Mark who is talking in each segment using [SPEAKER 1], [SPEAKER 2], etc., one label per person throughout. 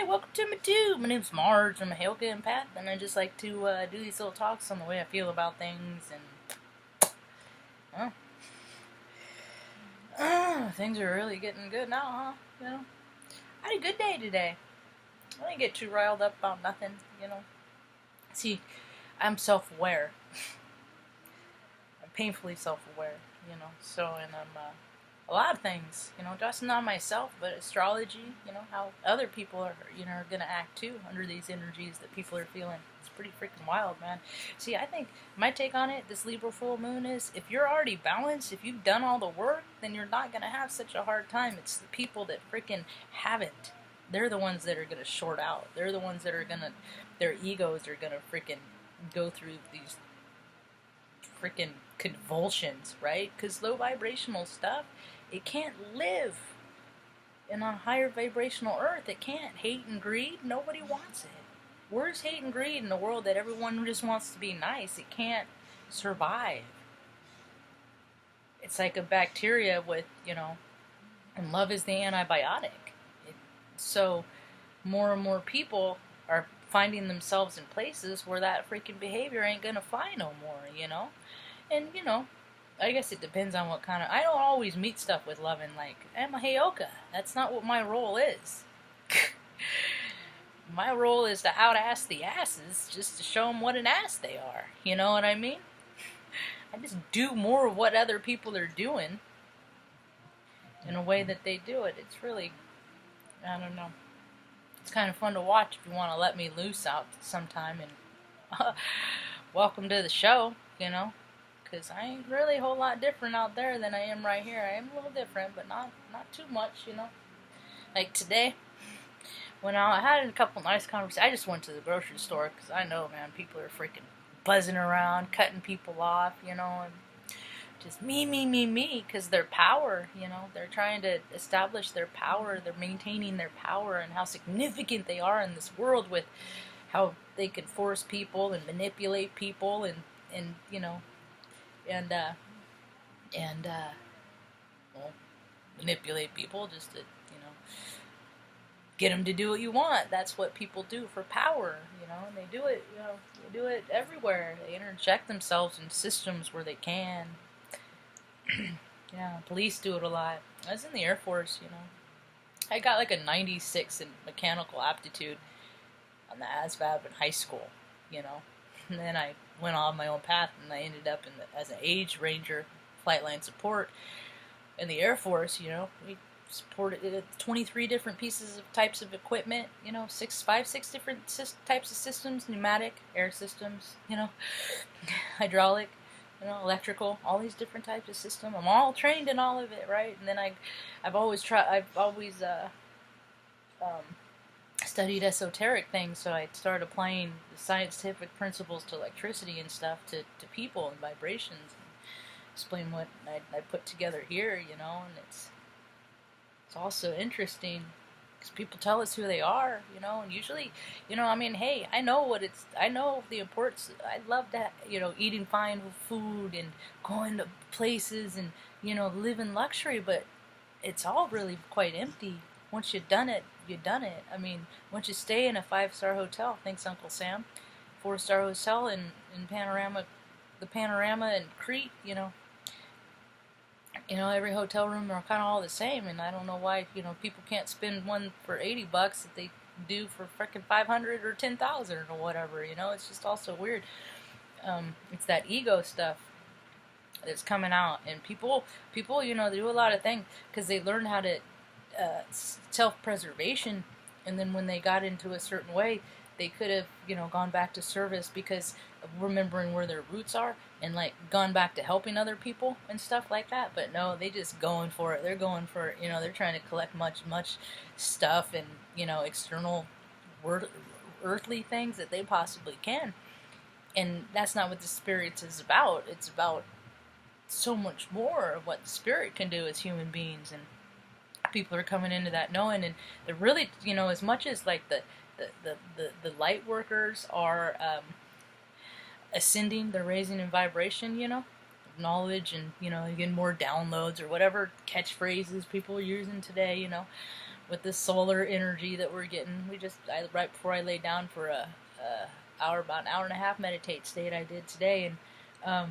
[SPEAKER 1] welcome to my tube. My name's Marge. I'm a Helga empath, and I just like to do these little talks on the way I feel about things, and things are really getting good now, huh? You know, I had a good day today. I didn't get too riled up about nothing, you know. See, I'm self-aware. I'm painfully self-aware, you know. So, and I'm a lot of things, you know, just not myself, but astrology, you know, how other people are, you know, are going to act too under these energies that people are feeling. It's pretty freaking wild, man. See, I think my take on it, this Libra full moon is, if you're already balanced, if you've done all the work, then you're not going to have such a hard time. It's the people that freaking haven't. They're the ones that are going to short out. They're the ones that are going to, their egos are going to freaking go through these freaking convulsions, right? Because low vibrational stuff, it can't live in a higher vibrational earth. It can't. Hate and greed, nobody wants it. Where's hate and greed in a world that everyone just wants to be nice? It can't survive. It's like a bacteria with, you know, and love is the antibiotic. So more and more people are finding themselves in places where that freaking behavior ain't gonna fly no more, you know? And, you know, I guess it depends on what kind of... I don't always meet stuff with loving, like, I'm a Heyoka. That's not what my role is. My role is to out-ass the asses just to show them what an ass they are. You know what I mean? I just do more of what other people are doing in a way that they do it. It's really... I don't know. It's kind of fun to watch if you want to let me loose out sometime. And welcome to the show, you know. Because I ain't really a whole lot different out there than I am right here. I am a little different, but not too much, you know. Like today, when I had a couple nice conversations, I just went to the grocery store because I know, man, people are freaking buzzing around, cutting people off, you know, and just me, because their power, you know, they're trying to establish their power, they're maintaining their power and how significant they are in this world with how they can force people and manipulate people and you know, and well, manipulate people just to, you know, get them to do what you want. That's what people do for power, you know, and they do it, you know, they do it everywhere. They interject themselves in systems where they can. Yeah, police do it a lot. I was in the Air Force, you know. I got like a 96 in mechanical aptitude on the ASVAB in high school, you know. And then I went on my own path, and I ended up as an age ranger, flight line support in the Air Force. You know, we supported 23 different types of equipment. You know, five, six different types of systems: pneumatic, air systems. You know, hydraulic. You know, electrical. All these different types of systems. I'm all trained in all of it, right? And then I've always studied esoteric things, so I started applying the scientific principles to electricity and stuff to people and vibrations, and explain what I put together here, you know. And it's also interesting because people tell us who they are, you know, and usually, you know, I mean, hey, I know the importance. I love that, you know, eating fine food and going to places and, you know, living luxury, but it's all really quite empty. Once you've done it, you've done it. I mean, once you stay in a 5-star hotel, thanks Uncle Sam, 4-star hotel in the Panorama in Crete, you know, every hotel room are kind of all the same, and I don't know why, you know, people can't spend one for $80 that they do for freaking 500 or 10,000 or whatever, you know. It's just also weird. It's that ego stuff that's coming out, and people, you know, they do a lot of things because they learn how to self-preservation, and then when they got into a certain way, they could have, you know, gone back to service because of remembering where their roots are and, like, gone back to helping other people and stuff like that. But no, they just going for it. They're going for it, you know, they're trying to collect much stuff and, you know, external earthly things that they possibly can. And that's not what the spirit is about. It's about so much more of what the spirit can do as human beings, and people are coming into that knowing, and they're really, you know, as much as like the light workers are ascending, they're raising in vibration, you know, knowledge, and, you know, you get more downloads or whatever catchphrases people are using today, you know, with this solar energy that we're getting. Right before I lay down for about an hour and a half meditate state I did today, and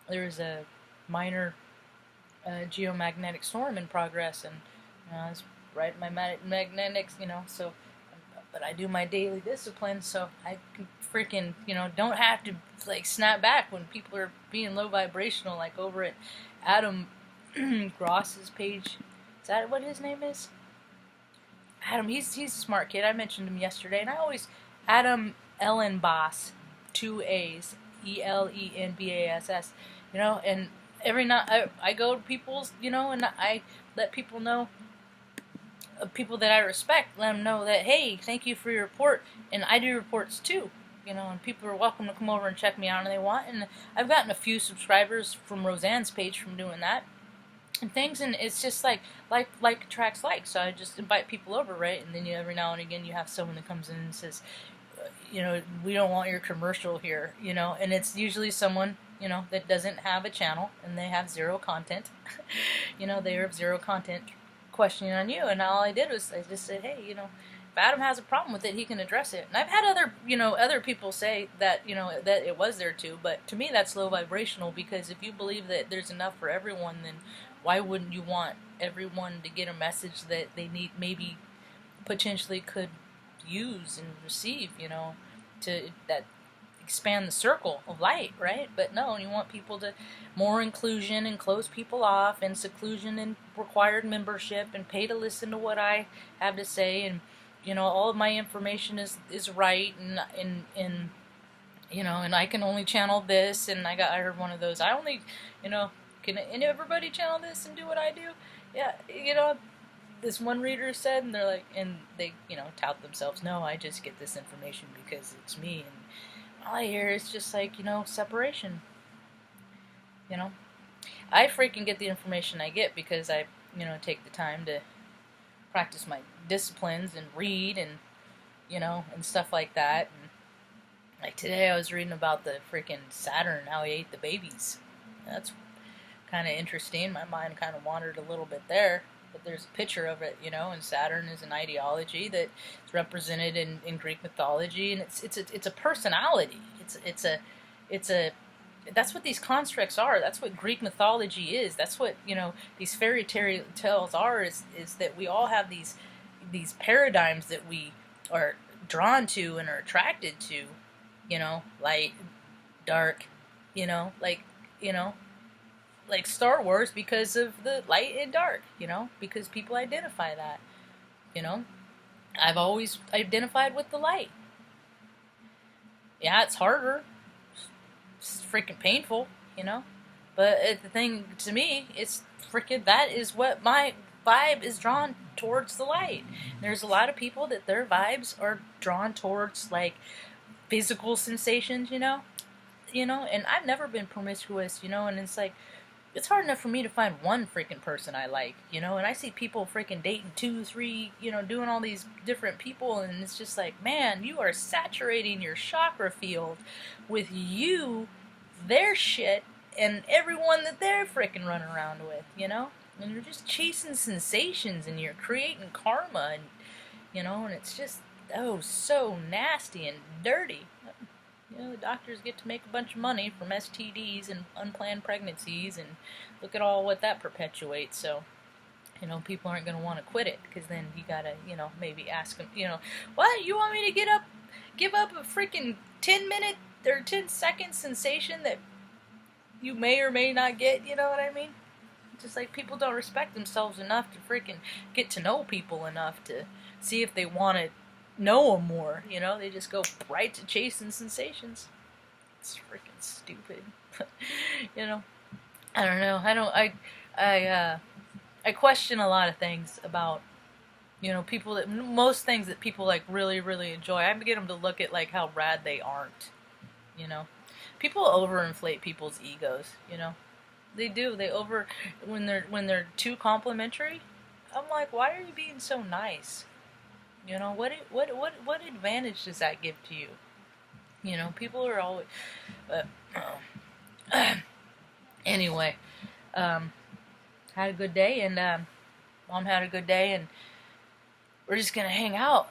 [SPEAKER 1] there was a minor geomagnetic storm in progress, and I was right in my magnetics, so. But I do my daily discipline, so I can freaking, don't have to like snap back when people are being low vibrational, like over at Adam Gross's page. Is that what his name is? Adam, he's a smart kid. I mentioned him yesterday, and I always Adam Ellenbass, 2 A's, Elenbass, and every night I go to people's, and I let people know. People that I respect, let them know that, hey, thank you for your report, and I do reports too, and people are welcome to come over and check me out if they want, and I've gotten a few subscribers from Roseanne's page from doing that, and things, and it's just like attracts like, so I just invite people over, right, and then every now and again you have someone that comes in and says, we don't want your commercial here, and it's usually someone, that doesn't have a channel, and they have zero content, they have zero content, questioning on you, and all I did was I just said, hey, if Adam has a problem with it, he can address it. And I've had other people say that, that it was there too, but to me that's low vibrational, because if you believe that there's enough for everyone, then why wouldn't you want everyone to get a message that they need, maybe potentially could use and receive, to that expand the circle of light, right? But no, you want people to more inclusion and close people off, and seclusion and required membership, and pay to listen to what I have to say, and all of my information is right, and and I can only channel this, and I heard one of those, I only can everybody channel this and do what I do? Yeah, this one reader said, and they're like, and they tout themselves, no, I just get this information because it's me, and all I hear is just like, separation. I freaking get the information I get because I, take the time to practice my disciplines and read and, and stuff like that. And like today I was reading about the freaking Saturn, how he ate the babies. That's kind of interesting. My mind kind of wandered a little bit there. But there's a picture of it, and Saturn is an ideology that is represented in Greek mythology, and it's a personality. It's a that's what these constructs are. That's what Greek mythology is. That's what these fairy tales are. Is that we all have these paradigms that we are drawn to and are attracted to. Light, dark. Like Star Wars, because of the light and dark, because people identify that, I've always identified with the light. Yeah, it's harder. It's freaking painful, but the thing to me, it's freaking, that is what my vibe is drawn towards, the light. There's a lot of people that their vibes are drawn towards, like, physical sensations, and I've never been promiscuous, and it's like, it's hard enough for me to find one freaking person I like, and I see people freaking dating 2, 3, doing all these different people, and it's just like, man, you are saturating your chakra field with their shit, and everyone that they're freaking running around with, and you're just chasing sensations, and you're creating karma, and, and it's just, so nasty and dirty. The doctors get to make a bunch of money from STDs and unplanned pregnancies, and look at all what that perpetuates. So, people aren't going to want to quit it, because then you got to, maybe ask them, what, you want me to give up a freaking 10-minute or 10-second sensation that you may or may not get, you know what I mean? Just like people don't respect themselves enough to freaking get to know people enough to see if they want to know them more, they just go right to chasing sensations. It's freaking stupid. I don't know. I question a lot of things about, people most things that people like really, really enjoy. I get them to look at like how rad they aren't, People overinflate people's egos, They do. When they're too complimentary, I'm like, why are you being so nice? What advantage does that give to you? People are always... anyway, had a good day, and Mom had a good day, and we're just gonna hang out.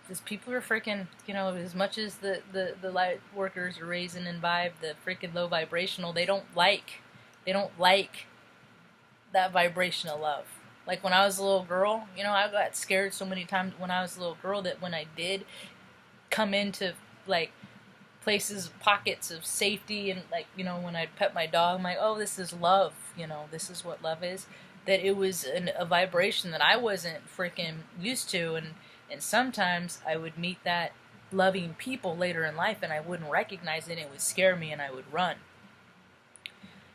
[SPEAKER 1] Because people are freaking, you know, as much as the light workers are raising and vibe, the freaking low vibrational, they don't like that vibrational love. Like when I was a little girl, you know, I got scared so many times when I was a little girl that when I did come into like places, pockets of safety, and like, you know, when I'd pet my dog, I'm like, oh, this is love, you know, this is what love is. That it was a vibration that I wasn't freaking used to, and sometimes I would meet that loving people later in life and I wouldn't recognize it, and it would scare me and I would run.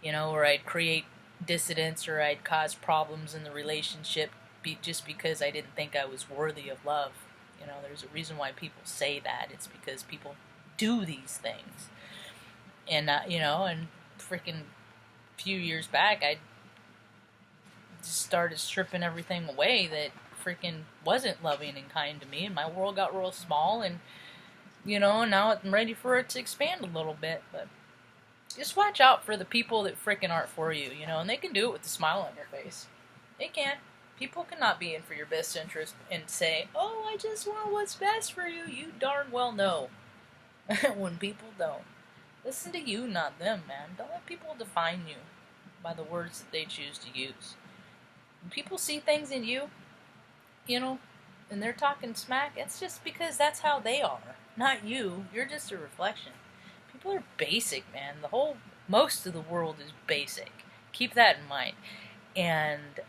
[SPEAKER 1] You know, or I'd create dissidence or I'd cause problems in the relationship just because I didn't think I was worthy of love. You know, there's a reason why people say that. It's because people do these things. And, you know, and freaking few years back, I just started stripping everything away that freaking wasn't loving and kind to me, and my world got real small, and, you know, now I'm ready for it to expand a little bit, but just watch out for the people that freaking aren't for you, you know, and they can do it with a smile on their face. They can. People cannot be in for your best interest and say, oh, I just want what's best for you. You darn well know when people don't. Listen to you, not them, man. Don't let people define you by the words that they choose to use. When people see things in you, you know, and they're talking smack, it's just because that's how they are, not you. You're just a reflection. People are basic, man. Most of the world is basic. Keep that in mind. And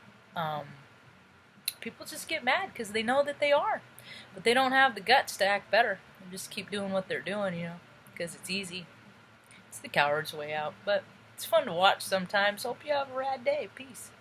[SPEAKER 1] people just get mad because they know that they are, but they don't have the guts to act better and just keep doing what they're doing, you know, because it's easy. It's the coward's way out, but it's fun to watch sometimes. Hope you have a rad day. Peace.